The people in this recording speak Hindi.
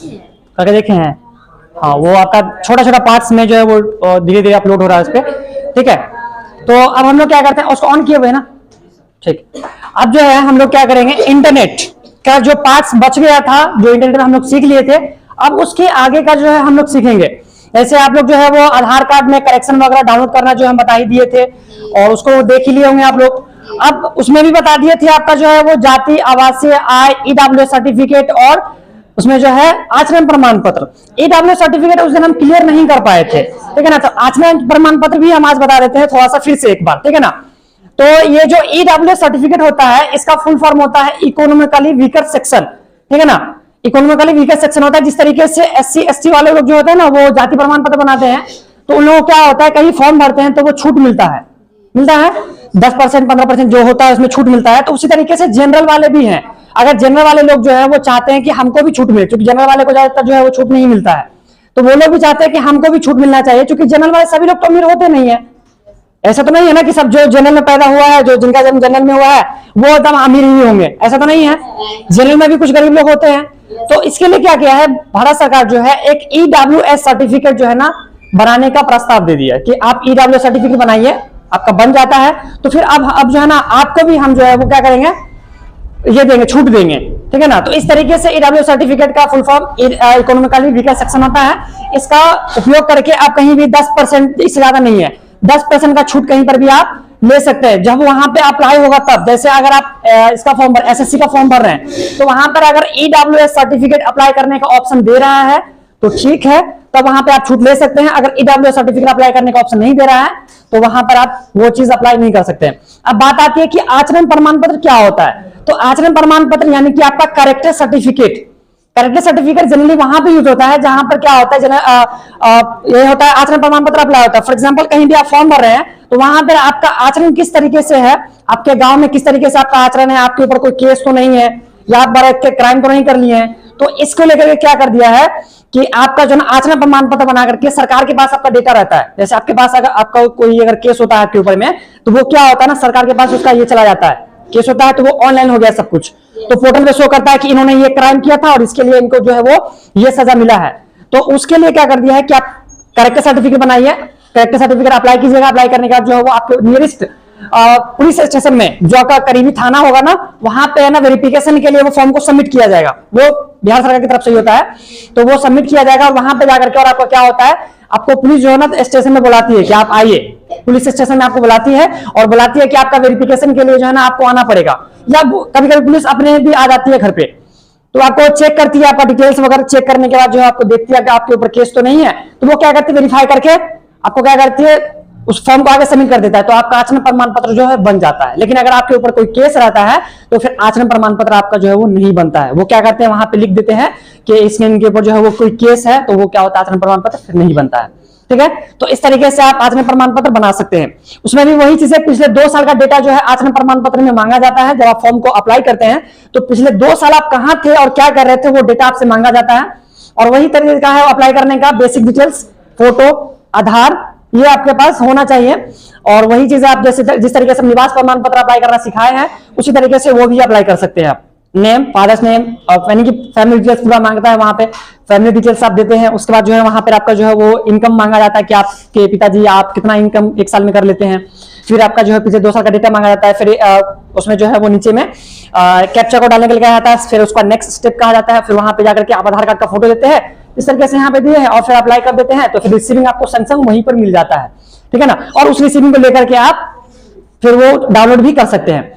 करके देखे हैं? हाँ, वो आपका छोटा छोटा पार्ट्स में जो है वो धीरे धीरे अपलोड हो रहा है उस पर। ठीक है, तो अब हम लोग क्या करते हैं, उसको ऑन किए हुए ना। ठीक, अब जो है हम लोग क्या करेंगे, इंटरनेट का जो पार्ट्स बच गया था, जो इंटरनेट में हम लोग सीख लिए थे, अब उसके आगे का जो है हम लोग सीखेंगे। ऐसे आप लोग जो है वो आधार कार्ड में करेक्शन वगैरह डाउनलोड करना जो हम बता ही दिए थे, और उसको देख ही लिए होंगे आप लोग। अब उसमें भी बता दिए थे आपका जो है वो जाति, आवासीय, आय, ईडब्ल्यूएस सर्टिफिकेट, और उसमें जो है आचरण प्रमाण पत्र। ईडब्ल्यूएस सर्टिफिकेट उस दिन हम क्लियर नहीं कर पाए थे, ठीक है ना, तो आचरण प्रमाण पत्र भी हम आज बता देते हैं थोड़ा सा फिर से एक बार, ठीक है ना। तो ये जो ईडब्ल्यूएस सर्टिफिकेट होता है, इसका फुल फॉर्म होता है इकोनॉमिकली वीकर सेक्शन, ठीक है ना। इकोनॉमिकली वीकर सेक्शन होता है, जिस तरीके से एससी एसटी वाले लोग जो होते हैं ना, वो जाति प्रमाण पत्र बनाते हैं, तो उन लोगों को क्या होता है, कहीं फॉर्म भरते हैं तो वो छूट मिलता है 10% 15% जो होता है उसमें छूट मिलता है। तो उसी तरीके से जनरल वाले भी हैं, अगर जनरल वाले लोग जो है वो चाहते हैं कि हमको भी छूट मिले, क्योंकि जनरल वाले को ज्यादातर जो है वो छूट नहीं मिलता है, तो वो लोग भी चाहते हैं कि हमको भी छूट मिलना चाहिए, क्योंकि जनरल वाले सभी लोग तो अमीर होते नहीं है। ऐसा तो नहीं है ना कि सब जो जनरल में पैदा हुआ है, जो जिनका जन्म जनरल में हुआ है, वो एकदम अमीर ही होंगे, ऐसा तो नहीं है। जनरल में भी कुछ गरीब लोग होते हैं। तो इसके लिए क्या किया है भारत सरकार जो है, एक ईडब्ल्यूएस सर्टिफिकेट जो है ना बनाने का प्रस्ताव दे दिया कि आप ईडब्ल्यूएस सर्टिफिकेट बनाइए, आपका बन जाता है तो फिर अब जो है ना आपको भी हम जो है वो क्या करेंगे, ये देंगे, छूट देंगे, ठीक है ना। तो इस तरीके से ईडब्ल्यूएस सर्टिफिकेट का full form economically weaker section होता है। इसका उपयोग करके आप कहीं भी 10%, इससे ज्यादा नहीं है, 10% का छूट कहीं पर भी आप ले सकते हैं, जब वहां पे अप्लाई होगा तब। जैसे अगर आप इसका फॉर्म भर, एसएससी का फॉर्म भर रहे हैं, तो वहां पर अगर ईडब्ल्यूएस सर्टिफिकेट अप्लाई करने का ऑप्शन दे रहा है तो ठीक है, तब वहां पे आप छूट ले सकते हैं। अगर ईडब्ल्यूएस सर्टिफिकेट अप्लाई करने का ऑप्शन नहीं दे रहा है तो वहां पर आप वो चीज अप्लाई नहीं कर सकते। अब बात आती है कि आचरण प्रमाण पत्र क्या होता है। तो आचरण प्रमाण पत्र यानी कि आपका character certificate. Character certificate generally वहां पे यूज होता है जहां पर क्या होता है, ये होता है आचरण प्रमाण पत्र अप्लाई होता है। फॉर एग्जांपल कहीं भी आप फॉर्म भर रहे हैं तो वहां पर आपका आचरण किस तरीके से है, आपके गांव में किस तरीके से आपका आचरण है, आपके ऊपर कोई केस तो नहीं है, या आप बड़े के क्राइम तो नहीं कर लिए हैं, तो इसको लेकर क्या कर दिया है कि आपका जो आचरण प्रमाण पत्र बना करके सरकार के पास आपका डेटा रहता है। जैसे आपके पास अगर आपका कोई अगर केस होता है आपके ऊपर में, तो वो क्या होता है ना, सरकार के पास उसका ये चला जाता है, केस होता है तो वो ऑनलाइन हो गया सब कुछ, तो पोर्टल पे शो करता है कि इन्होंने ये क्राइम किया था और इसके लिए इनको जो है वो ये सजा मिला है। तो उसके लिए क्या कर दिया है कि आप कैरेक्टर सर्टिफिकेट बनाइए, कैरेक्टर सर्टिफिकेट अप्लाई कीजिएगा। अप्लाई करने के बाद जो है वो आपके नियरेस्ट पुलिस स्टेशन में जो आपका करीबी थाना होगा ना, वहां पे है ना वेरिफिकेशन के लिए वो फॉर्म को सबमिट किया जाएगा, वो बिहार सरकार की तरफ से ही होता है, तो वो सबमिट किया जाएगा। और वहां पे जाकर के और आपको क्या होता है, आपको पुलिस जो है ना स्टेशन में बुलाती है कि आप आइए, पुलिस स्टेशन में आपको बुलाती है और बुलाती है कि आपका वेरिफिकेशन के लिए जो है ना आपको आना पड़ेगा, या कभी कभी पुलिस अपने भी आ जाती है घर पे, तो आपको चेक करती है, आपका डिटेल्स वगैरह चेक करने के बाद जो है आपको देखती है कि आपके ऊपर केस तो नहीं है, तो वो क्या करती है वेरीफाई करके आपको क्या करती है उस फॉर्म को आगे सबमिट कर देता है, तो आपका आचरण प्रमाण पत्र जो है बन जाता है। लेकिन अगर आपके ऊपर कोई केस रहता है तो फिर आचरण प्रमाण पत्र आपका जो है वो नहीं बनता है। वो क्या करते हैं वहां पे लिख देते हैं कि इनके ऊपर जो है वो कोई केस है, तो वो क्या होता है आचरण प्रमाण पत्र फिर नहीं बनता है, ठीक है। तो इस तरीके से आप आचरण प्रमाण पत्र बना सकते हैं। उसमें भी वही चीजें, पिछले 2 साल का डेटा जो है आचरण प्रमाण पत्र में मांगा जाता है। जब आप फॉर्म को अप्लाई करते हैं तो पिछले 2 साल आप कहां थे और क्या कर रहे थे, वो डेटा आपसे मांगा जाता है। और वही तरीका है अप्लाई करने का, बेसिक डिटेल्स, फोटो, आधार, ये आपके पास होना चाहिए। और वही चीजें आप जैसे जिस तरीके से निवास प्रमाण पत्र अप्लाई करना सिखाए हैं, उसी तरीके से वो भी अप्लाई कर सकते हैं आप। नेम, फादर्स नेम, और यानी कि फैमिली डिटेल्स पूरा मांगता है, वहां पे फैमिली डिटेल्स आप देते हैं। उसके बाद जो है वहां पर आपका जो है वो इनकम मांगा जाता है कि आपके पिताजी आप कितना इनकम 1 साल में कर लेते हैं। फिर आपका जो है पिछले 2 साल का डेटा मांगा जाता है। फिर उसमें जो है वो नीचे में कैप्चा कोड डालने के लिए कहा जाता है। फिर उसका नेक्स्ट स्टेप कहा जाता है। फिर वहां पे जाकर के आप आधार कार्ड का फोटो देते हैं, इस तरीके से यहाँ पे दिए हैं, और फिर अप्लाई कर देते हैं, तो फिर रिसीविंग आपको संग वहीं पर मिल जाता है, ठीक है ना। और उस रिसीविंग को लेकर के आप फिर वो डाउनलोड भी कर सकते हैं।